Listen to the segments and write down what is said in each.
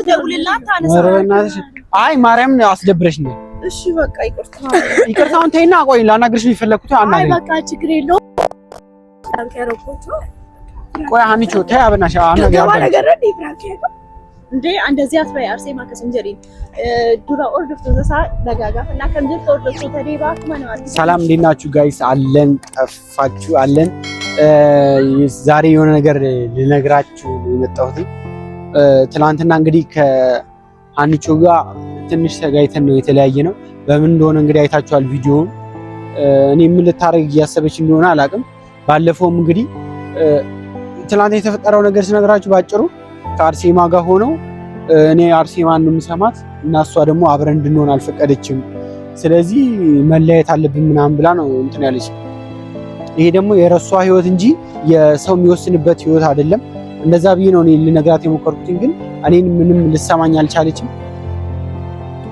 ስደውልላት ታነሳለች። አይ ማርያም አስደብረሽ ነው። እሺ በቃ ይቅርታውን ተይና ቆይ ላናግርሽ ነው የፈለኩት። አይ በቃ ችግር የለውም። ቆይ ሀኒቾ ተይ አበናሽ እንዴ እንደዚህ አትበይ። አርሴማ ከሰንጀሪን ዱራ ኦርዶፍ ተዘሳ ደጋጋ እና ከምጀት ኦርዶፍ ተደባ ከማናት ሰላም እንዴት ናችሁ ጋይስ? አለን ጠፋችሁ አለን። ዛሬ የሆነ ነገር ልነግራችሁ የመጣሁት ትናንትና እንግዲህ ከሀኒቾ ጋር ትንሽ ተጋይተን ነው የተለያየ ነው። በምን እንደሆነ እንግዲህ አይታችኋል ቪዲዮውን። እኔ ምን ልታረግ እያሰበች እንደሆነ አላውቅም። ባለፈውም እንግዲህ ትናንት የተፈጠረው ነገር ስነግራችሁ ባጭሩ ከአርሴማ ጋር ሆነው እኔ አርሴማን ነው የምሰማት እና እሷ ደግሞ አብረን እንድንሆን አልፈቀደችም። ስለዚህ መለያየት አለብን ምናምን ብላ ነው እንትን ያለች። ይሄ ደግሞ የረሷ ህይወት እንጂ የሰው የሚወስንበት ህይወት አይደለም። እንደዛ ብዬ ነው እኔ ልነግራት የሞከርኩት፣ ግን እኔን ምንም ልሰማኝ አልቻለችም።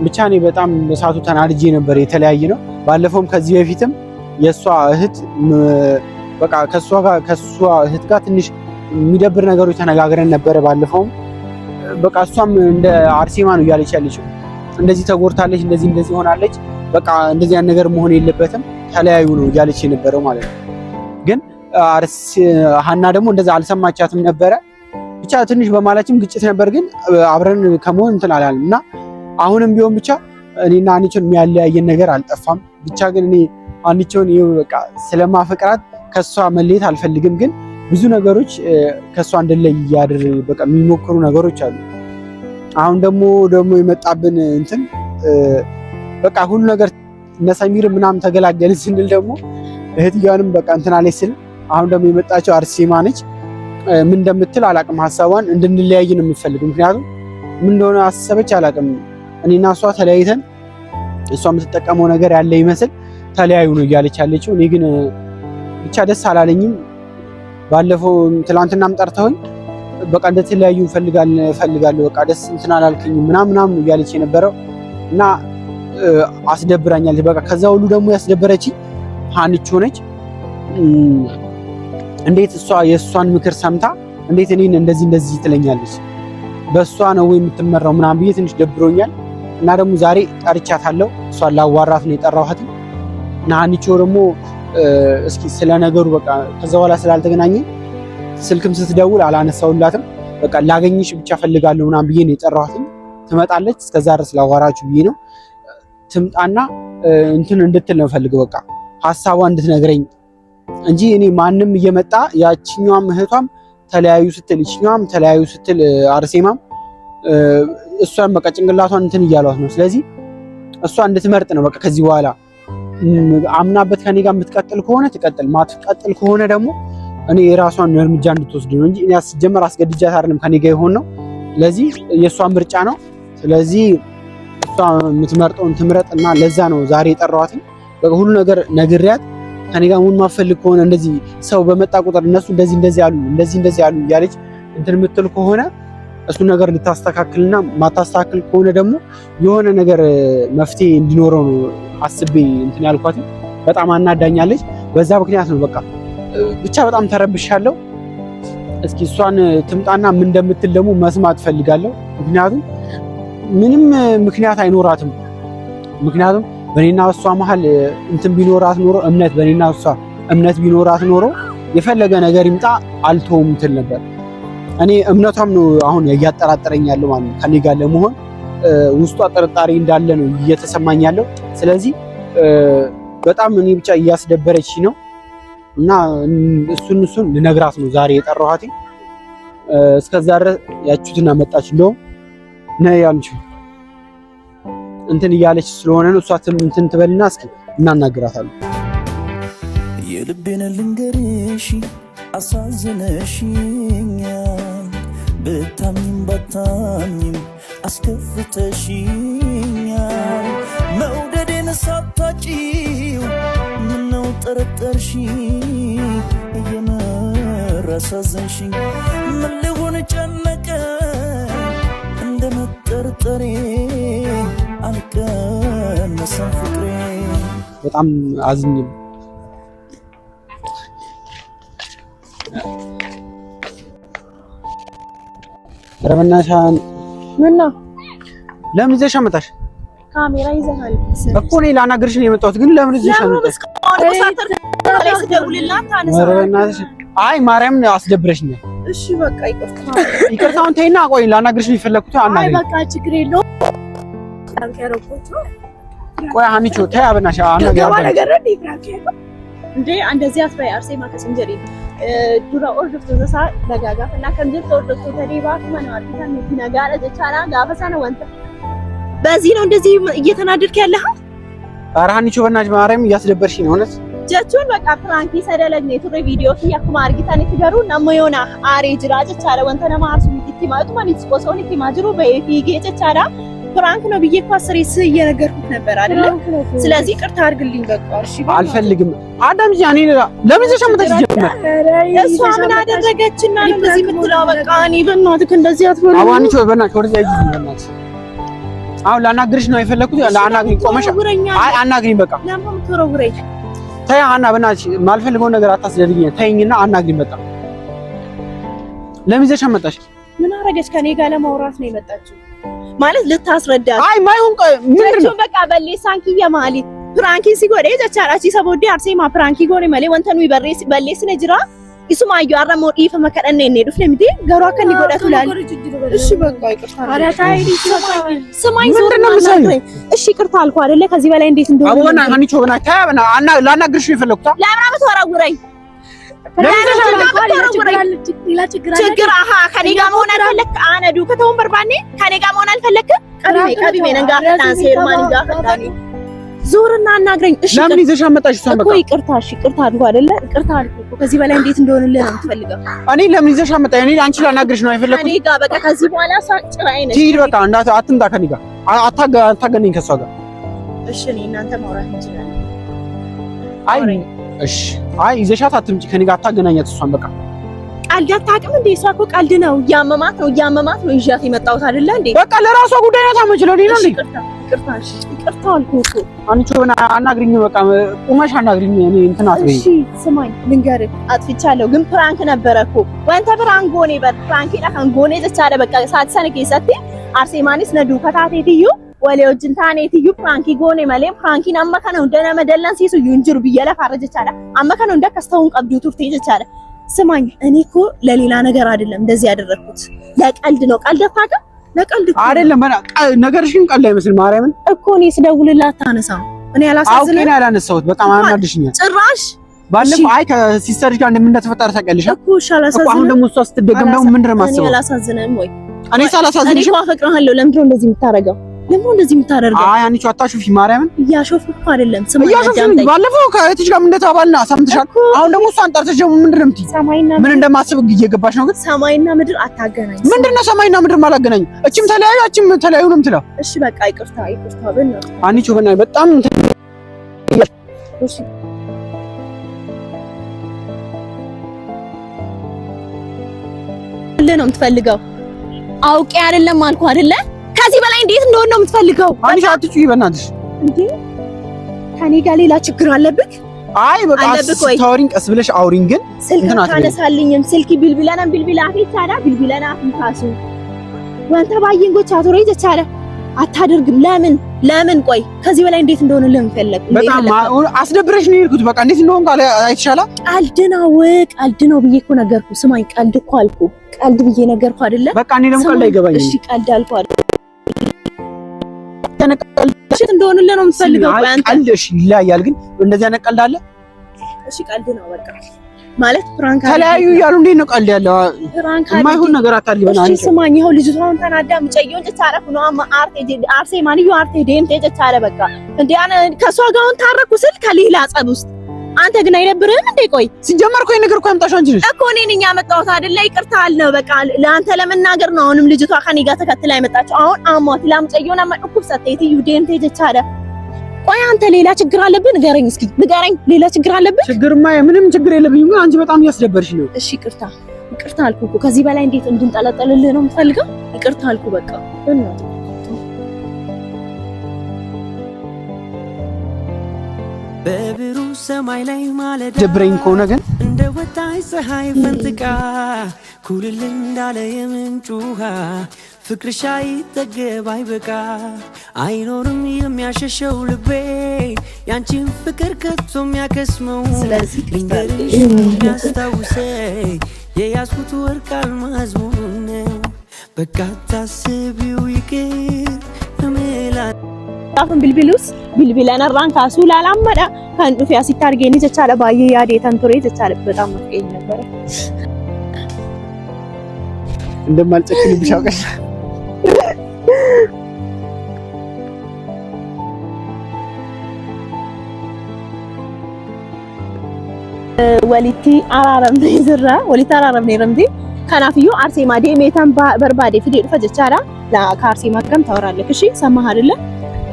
ብቻ እኔ በጣም በሳቱ ተናድጄ ነበር። የተለያየ ነው። ባለፈውም ከዚህ በፊትም የሷ እህት በቃ ከሷ እህት ጋር ትንሽ የሚደብር ነገሮች ተነጋግረን ነበረ። ባለፈውም በቃ እሷም እንደ አርሴማ ነው እያለች ያለችው። እንደዚህ ተጎድታለች፣ እንደዚህ ሆናለች፣ በቃ እንደዚህ ያን ነገር መሆን የለበትም ተለያዩ ነው እያለች የነበረው ማለት ነው። ግን ሀና ደግሞ እንደዛ አልሰማቻትም ነበረ። ብቻ ትንሽ በማላችም ግጭት ነበር፣ ግን አብረን ከመሆን እንትን አላለም እና አሁንም ቢሆን ብቻ እኔና ሀኒቾን የሚያለያየን ነገር አልጠፋም። ብቻ ግን እኔ ሀኒቾን በቃ ስለማፈቅራት ከሷ መለየት አልፈልግም። ግን ብዙ ነገሮች ከሷ እንደለይ በቃ የሚሞክሩ ነገሮች አሉ። አሁን ደግሞ የመጣብን እንትን በቃ ሁሉ ነገር እነሰሚር ምናምን ተገላገልን ስንል ደግሞ እህትያንም በቃ እንትን አለች ስል አሁን ደግሞ የመጣቸው አርሴማ ነች። ምን እንደምትል አላቅም። ሀሳቧን እንድንለያይ ነው የምትፈልገው። ምክንያቱም ምን እንደሆነ አሰበች አላቅም። እኔና እሷ ተለያይተን እሷ የምትጠቀመው ነገር ያለ ይመስል ተለያዩ ነው እያለች ያለችው። እኔ ግን ብቻ ደስ አላለኝም። ባለፈው ትላንትናም ጠርተውኝ በቃ እንደተለያዩ ፈልጋለሁ በቃ ደስ እንትን አላልከኝም ምናምን እያለች የነበረው እና አስደብራኛለች። በቃ ከዛ ሁሉ ደግሞ ያስደበረችኝ ሀኒቾ ነች። እንዴት እሷ የእሷን ምክር ሰምታ እንዴት እኔን እንደዚህ ትለኛለች? በእሷ ነው ወይ የምትመራው ምናምን ብዬ ትንሽ ደብሮኛል። እና ደግሞ ዛሬ ጠርቻታለሁ። እሷን ላዋራት ነው የጠራኋት እና ሀኒቾ ደግሞ እስኪ ስለ ነገሩ በቃ ከዛ በኋላ ስላልተገናኘ ስልክም ስትደውል አላነሳውላትም። በቃ ላገኝሽ ብቻ ፈልጋለሁ ምናምን ብዬ ነው የጠራኋት። ትመጣለች። እስከዛ ድረስ ላዋራችሁ ብዬ ነው። ትምጣና እንትን እንድትል ነው ፈልገው በቃ ሐሳቧን እንድትነግረኝ እንጂ እኔ ማንም እየመጣ ያቺኛዋም እህቷም ተለያዩ ስትል ይችኛዋም ተለያዩ ስትል አርሴማም እሷን በቃ ጭንቅላቷን እንትን እያሏት ነው። ስለዚህ እሷ እንድትመርጥ ነው በቃ ከዚህ በኋላ አምናበት ከኔ ጋር የምትቀጥል ከሆነ ትቀጥል፣ ማትቀጥል ከሆነ ደግሞ እኔ የራሷን እርምጃ እንድትወስድ ነው እንጂ እኔ አስጀመር አስገድጃት አይደለም ከኔ ጋር ይሆን ነው። ስለዚህ የእሷ ምርጫ ነው። ስለዚህ እሷ የምትመርጠውን ትምረጥ እና ለዛ ነው ዛሬ የጠራኋት። በቃ ሁሉ ነገር ነግሬያት ከኔ ጋር መሆን ማፈልግ ከሆነ እንደዚህ ሰው በመጣ ቁጥር እነሱ እንደዚህ ያሉ እያለች እንትን የምትል ከሆነ እሱ ነገር ልታስተካክልና ማታስተካክል ከሆነ ደግሞ የሆነ ነገር መፍትሄ እንዲኖረው ነው አስቤ እንትን ያልኳት። በጣም አናዳኛለች። በዛ ምክንያት ነው በቃ ብቻ በጣም ተረብሻለሁ። እስኪ እሷን ትምጣና ምን እንደምትል ደግሞ መስማት ፈልጋለሁ። ምክንያቱም ምንም ምክንያት አይኖራትም። ምክንያቱም በኔና እሷ መሀል እንትን ቢኖራት ኖሮ በኔና እሷ እምነት ቢኖራት ኖሮ የፈለገ ነገር ይምጣ አልተውም ትል ነበር። እኔ እምነቷም ነው አሁን እያጠራጠረኝ ያለው ማለት ነው። ከኔ ጋር ለመሆን ውስጧ ጥርጣሬ እንዳለ ነው እየተሰማኝ ያለው። ስለዚህ በጣም እኔ ብቻ እያስደበረች ነው እና እሱን ልነግራት ነው ዛሬ የጠራኋት። እስከዛ ድረስ ያችሁትና መጣች እንደው ነይ አንቺ እንትን እያለች ስለሆነ ነው እሷ እንትን ትበልና እስኪ እናናግራታለን። የልቤን ልንገርሽ አሳዝነሽኛል፣ ብታምኝም ባታምኝም አስከፍተሽኛል። መውደዴን ሳታጪው ምነው ጠረጠርሽ? እየመረ አሳዘንሽኝ። ምን ልሁን ጨነቀ እንደ መጠርጠሬ አልቀነሰም ፍቅሬ። በጣም አዝኝም ረበናሻን ምን ነው ለምን ይዘሽ መጣሽ? ካሜራ ይዘሃል እኮ እኔ ላናግርሽ ነው የመጣሁት፣ ግን ለምን ይዘሽ መጣሽ? አይ ማርያም አስደብረሽኛል። እሺ በቃ ይቅርታ። ይቅርታውን ተይና ቆይ ላናግርሽ ነው የፈለኩት። አይ በቃ ችግር የለውም። ቆይ ሀኒቾ ተይ አበናሽ አናግሪኝ እንዴ እንደዚህ አትበይ አርሴማ ከስንጀሪ ዱራ ኦርዶፍ ተዘሳ ደጋጋፍ እና ከንጀር ኦርዶፍ ተሪባክ ማናት ታንቲ ነጋለ ጀቻራ ጋፈሳነ ወንተ በዚህ ነው እንደዚህ እየተናደድክ ያለህ? ኧረ ሀኒቾ በእናትሽ ማርያም እያስደበርሽኝ ነው እውነት። ጀቹን በቃ ፍራንኪ ሰደለኝ ቱሬ ቪዲዮ ያኩማ አርጊታን ትገሩ ነሞዮና አሬ ጅራ ጀቻራ ወንተ ነማርሱ ይቲ ማጡ ማለት ስፖሶን ይቲ ማጅሩ በይፊ ጀቻራ ፍራንክ ነው ብዬ እኮ አስሬስ እየነገርኩት ነበር አይደል? ስለዚህ ቅርታ አድርግልኝ በቃ እሺ። አልፈልግም አዳም ጃኒ ለምን ዘሸመተሽ ጀመረ? እሷ ምን አደረገችና ነው እንደዚህ የምትለው? በቃ እኔ በእናትህ እንደዚህ አትበሉ። አዋንቾ በእናትህ ወደዛ ይጂ በእናትህ አሁን ላናግርሽ ነው የፈለኩት። ላናግሪኝ ቆመሽ። አይ አናግሪኝ በቃ። ለምን ምትወረውረኝ? ተይ አና በእናትሽ ማልፈልገው ነገር አታስደርጊኝ። ተይኝና አናግሪኝ በቃ። ለምን ዘሸመተሽ? ምን አረገች? ከኔ ጋር ለማውራት ነው የመጣችው ማለት ልታስረዳት። አይ ማይሆን ምንድነው በቃ በሌሳንኪ የማሊ ፍራንኪ ሲጎዴ ጀቻራቺ ሰቦዴ አርሴማ ፍራንኪ ጎኔ ማሊ ወንተኑ ይበሬስ በሌስነ ጅራ ይሱማዩ አረሞ ዲፍ መከደነ እኔ ዱፍ ለምዲ ገሯ ከኒ ጎዳቱ ላይ እሺ በቃ ይቅርታ። ኧረ ታይ ስማኝ ምንድነው የምሰማኝ? እሺ ይቅርታ አልኩ አይደለ? ከዚህ በላይ እንዴት እንደሆነ አቦና ሀኒቾ በና ታያና አና ላናግርሽ ነው የፈለኩት። ለምን አትወራውረኝ? ችግር አሃ ከኔ ጋር መሆን አልፈለክ? አነዱ ከተውን በርባኔ ከኔ ጋር መሆን አልፈለክ? ቀድሜ ነንጋ ፈታን ሴርማን ጋ ፈታን ዞርና አናግረኝ። እሺ ለምን ይዘሽ አመጣሽ? እሷን በቃ ይቅርታ። እሺ ይቅርታ አድርጎ አይደለ? ይቅርታ አድርጎ ከዚህ በላይ እንዴት እንደሆነልህ ነው የምትፈልገው? እኔ ለምን ይዘሽ አመጣሽ? እኔ አንቺ ላናግርሽ ነው የፈለኩት። እኔ ጋር በቃ ከዚህ በኋላ ሳጭራይ ነሽ። ትሂድ በቃ እንዳት አትምጣ ከኔ ጋር አታገናኝ ከሷ ጋር። እሺ እኔ እናንተ ማውራት እንችላለን። አይ እሺ አይ ይዘሻት አትምጪ ከኔ ጋር አታገናኛት እሷን በቃ። ቀልድ አታውቅም እንዴ? እሷ እኮ ቀልድ ነው እያመማት ነው ይዣት የመጣሁት አይደለ እንዴ? በቃ ለራሷ ጉዳይ ነው ታመችለው ነው እንዴ? ይቅርታ እሺ ይቅርታ አልኩህ እኮ። አንቺ ሆነ አናግሪኝ በቃ ቁመሽ አናግሪኝ። እኔ እንትን አትበይ። እሺ ስማኝ ልንገርህ፣ አጥፍቻለሁ ግን ፕራንክ ነበረ እኮ ወንተ ፕራንክ ጎኔ ፕራንክ ዳካን ጎኔ ዘቻለ በቃ ሳትሰነ ከሰቲ አርሴማኒስ ነዱ ከታቴትዩ ወሌዎችን ታኔትዩ ፕራንኪ ጎኔ ማለ ፕራንኪን አመከነው እንደነ መደላን ሲሱ ይንጅሩ ብየላ ፈረጀቻለ አመከነው እንደከስተውን ቀብዱ ቱርቴ ዘቻለ። ስማኝ እኔ እኮ ለሌላ ነገር አይደለም እንደዚህ ያደረኩት፣ ለቀልድ ነው። ቀልድ አታውቅም? ለቀልድ እኮ አይደለም። ነገርሽን ቀልድ አይመስል ማርያምን እኮ እኔ ስደውልላት አታነሳም። እኔ አላሳዝንም። አውቄ ነው ያላነሳሁት። በጣም አናድሽኛል ጭራሽ። ባለፈው አይ ከሲስተርሽ ጋር እንደምንተፈጠረ ታውቂያለሽ እኮ። እሺ አላሳዝንም። አሁን ደግሞ እሷ ስትደገም ደግሞ ምንድን ነው የማስበው? እኔ አላሳዝንም ወይ? እኔ ሳላሳዝንሽ እኮ አፈቅርሃለሁ። ለምንድን ነው እንደዚህ የምታረገው? ለምን እንደዚህ የምታደርገው? አይ አንቺ አታሹፊ ማርያምን። እያሾፍኩ እኮ አይደለም። ስማኝ እያሾፍኩ ባለፈው ከእህትሽ ጋር እንደተባባልና ሰምተሻል። አሁን ደግሞ እሷን ጠርተሽ ደግሞ ምንድን ነው የምትይ? ምን እንደማስብ እየገባሽ ነው? ግን ሰማይና ምድር አታገናኝ። ምንድን ነው ሰማይና ምድር ማላገናኝ? እቺም ተለያዩ እቺም ተለያዩ ነው የምትለው። እሺ በቃ ይቅርታ በእናትህ አንቺ በእናትህ በጣም እሺ ነው የምትፈልገው? አውቄ አይደለም አልኩ አይደለ? ከዚህ በላይ እንዴት እንደሆነ ነው የምትፈልገው? አንቺ አትጩይ በእናትሽ። እንዴ ከኔ ጋር ሌላ ችግር አለብክ? አይ በቃ ታውሪኝ፣ ቀስ ብለሽ አውሪኝ። ግን ስልክ ታነሳልኝም ስልክ ቢልቢላና አፊቻዳ ቢልቢላና አፊታሱ ወንተ ባየንጎች አቶሬ ዘቻለ አታደርግም። ለምን ቆይ ከዚህ በላይ እንዴት እንደሆነ ለምን ፈለክ? በጣም አስደብረሽ ነው የሄድኩት። በቃ እንዴት እንደሆነ ካለ አይተሻላ። ቀልድ ነው ብዬ እኮ ነገርኩ። ስማኝ ቀልድ እኮ አልኩ። ቀልድ ብዬ ነገርኩ አይደለ? በቃ እኔ ደግሞ ቀልድ አይገባኝም። እሺ ቀልድ አልኩ አይደል? እሺ እንደሆነ ነው የምትፈልገው? ቀልድ እሺ ይለያያል። ግን እንደዚህ አይነት ቀልድ አለ? እሺ ቀልድ ነው በቃ ማለት ፕራንክ ተለያዩ እያሉ እንዴት ነው ቀልድ ያለው? የማይሆን ነገር አታልበና። እሺ ስማኝ ይኸው ልጅቷን ተናዳ ምጨየውን ተታረኩ ነው አርሴ ማንዩ አርቴ ዴም ተጨቻለ በቃ እንዴ አነ ከሷ ጋር ታረኩ ስል ከሌላ ጸብ ውስጥ አንተ ግን አይደብርህም እንዴ? ቆይ ሲጀመር እኮ የነገር እኮ አምጣሽ አንቺ ነሽ እኮ እኔ ነኝ ያመጣሁት አይደለ? ይቅርታ አልነው በቃ ለአንተ ለመናገር ነው። አሁንም ልጅቷ ከኔ ጋር ተከትላ አይመጣችሁ። አሁን አሟት ላምጨየውን አማጥኩ ሰተይቲ ዩዴን ተጨቻለ። ቆይ አንተ ሌላ ችግር አለብህ? ንገረኝ እስኪ ንገረኝ። ሌላ ችግር አለብህ? ችግርማ ምንም ችግር የለብኝም። ግን አንቺ በጣም እያስደበርሽ ነው። እሺ ይቅርታ አልኩ እኮ። ከዚህ በላይ እንዴት እንድንጠለጠልልህ ነው የምትፈልገው? ይቅርታ አልኩ በቃ። በብሩ ሰማይ ላይ ማለዳ ደብረኝ ከሆነ ግን እንደ ወጣይ ፀሐይ ፈንጥቃ ኩልል እንዳለ የምንጭ ውሃ ፍቅርሽ አይጠገብ አይበቃ አይኖርም የሚያሸሸው ልቤ ያንቺን ፍቅር ከቶ የሚያከስመው ልንገርሽ የሚያስታውሰኝ የያዝኩት ወርቅ አልማዝ መሆኑን ነው በቃ ታስቢው ይቅር እምላለሁ Gaafa bilbilus bilbilan irraan kaasuu laalammadha kan dhufe asitti argeeni jechaadha baay'ee yaadeetan ture jechaadha በጣም መፍቀኝ ነበር እንደማልጨክንብሽ አውቀሽ ወሊቲ አራረም ይዝራ ወሊቲ አራረም ነረምዲ ከናፍዩ አርሴማ ዴሜታን በርባዴ ፊዴ ድፈ ጀቻዳ ለካርሴማ ጋም ታወራለክ እሺ ሰማህ አይደለ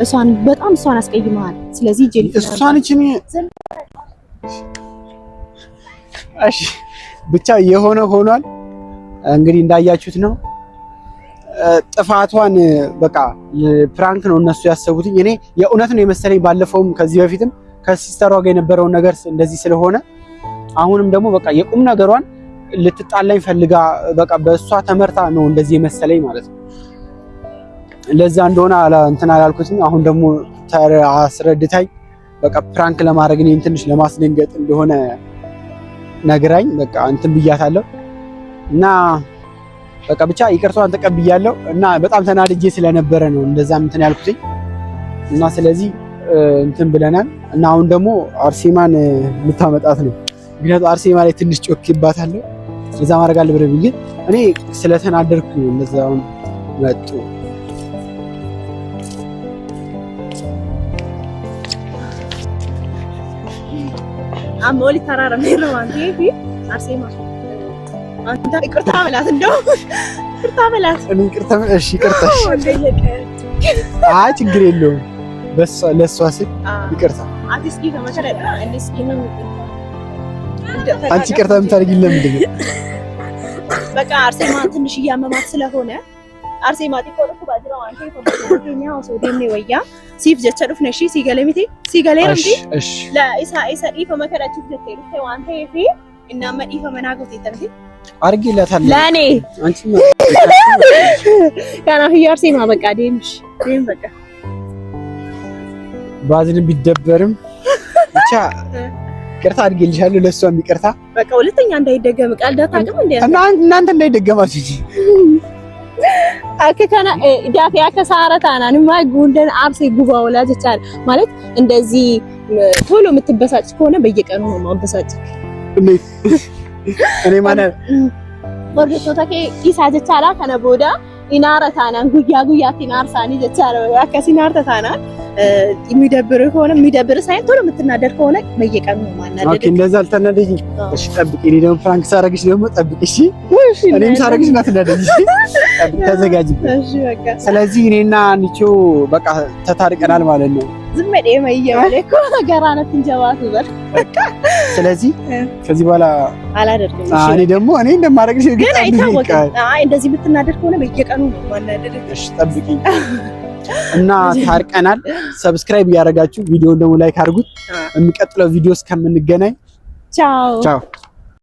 እሷን በጣም እሷን አስቀይመሃል ስለዚህ ጄል እሷን እቺ እሺ ብቻ የሆነ ሆኗል እንግዲህ እንዳያችሁት ነው ጥፋቷን በቃ ፕራንክ ነው እነሱ ያሰቡት እኔ የእውነት ነው የመሰለኝ ባለፈውም ከዚህ በፊትም ከሲስተሯ ጋር የነበረው ነገር እንደዚህ ስለሆነ አሁንም ደግሞ በቃ የቁም ነገሯን ልትጣላኝ ፈልጋ በቃ በእሷ ተመርታ ነው እንደዚህ የመሰለኝ ማለት ነው ለዛ እንደሆነ እንትን አላልኩትም አሁን ደግሞ አስረድታኝ በቃ ፕራንክ ለማድረግ እኔን ትንሽ ለማስደንገጥ እንደሆነ ነግራኝ በቃ እንትን ብያታለሁ እና በቃ ብቻ ይቅርታዋን ተቀብያለሁ እና በጣም ተናድጄ ስለነበረ ነው እንደዛም እንትን ያልኩትኝ እና ስለዚህ እንትን ብለናል እና አሁን ደግሞ አርሴማን ልታመጣት ነው ምክንያቱም አርሴማ ላይ ትንሽ ጮክባታለሁ እዛ ማድረግ አለብኝ ግን እኔ ስለተናደርኩ እንደዛው መጡ አሞሊ ተራራ ነው አንተ ይሄ አርሴማ አንተ ይቅርታ በላት እንደው ይቅርታ በላት እኔ ይቅርታ እሺ ይቅርታሽ አይ ችግር የለውም በሷ ለሷ ስል ይቅርታ አትስኪ ከመከረዳ እንስኪ ነው አንቺ ይቅርታ የምታደርጊ ለምንድን ነው በቃ አርሴማ ትንሽ ያመማት ስለሆነ አርሴማ ዲኮልኩ ባጅራው አንተ ይቆጥኛው ሰው ደኔ ወያ ሲፍ ጀቸዱፍ ነሺ ሲገለሚቲ ሲገለምቲ ለኢሳ ዲፈ መከራችሁ ጀተሩ አንተ ይፊ እና መዲፈ መናገት ይተንቲ አርጊላታለሁ ለኔ አንቺ ካና አርሴማ በቃ ደምሽ ደም በቃ ባዝን ቢደበርም ብቻ ይቅርታ አድርጌልሻለሁ ለሷም ይቅርታ በቃ ሁለተኛ እንዳይደገም ቃል ዳታቅም እንዴ እናንተ እንዳይደገማችሁ እንጂ አከካና ዳፊያ ከሳራታና ንማ ጉንደን አርሴ ጉባው ላተቻል ማለት እንደዚህ ቶሎ የምትበሳጭ ከሆነ በየቀኑ ነው ማበሳጭ እኔ ማለት ወርዶ ተከ ኢሳጀቻላ ከነቦዳ ኢናራታና ጉያ ቲናርሳኒ ጀቻላ አከሲናርታታና የሚደብር ከሆነ የሚደብር ሳይሆን ቶሎ የምትናደድ ከሆነ በየቀኑ ነው ማናደድ ኦኬ እንደዛ አልተናደጂ እሺ ጠብቂ እኔ ደግሞ ፍራንክ ሳረግሽ ደግሞ ጠብቂ እሺ እኔም ሳረግሽ እናትናደጂ ተዘጋጅ እሺ በቃ ስለዚህ እኔና አንቺ በቃ ተታርቀናል ማለት ነው ዝም በዴ ማይያለኮ ገራነት እንጀባቱ በር በቃ ስለዚህ ከዚህ በኋላ አላደርግም እሺ እኔ ደግሞ እኔ እንደማረግሽ ግን አይታወቅም አይ እንደዚህ የምትናደድ ከሆነ በየቀኑ ነው ማናደድ እሺ ጠብቂ እና ታርቀናል ሰብስክራይብ ያደረጋችሁ ቪዲዮውን ደግሞ ላይክ አድርጉት የሚቀጥለው ቪዲዮ እስከምንገናኝ ቻው ቻው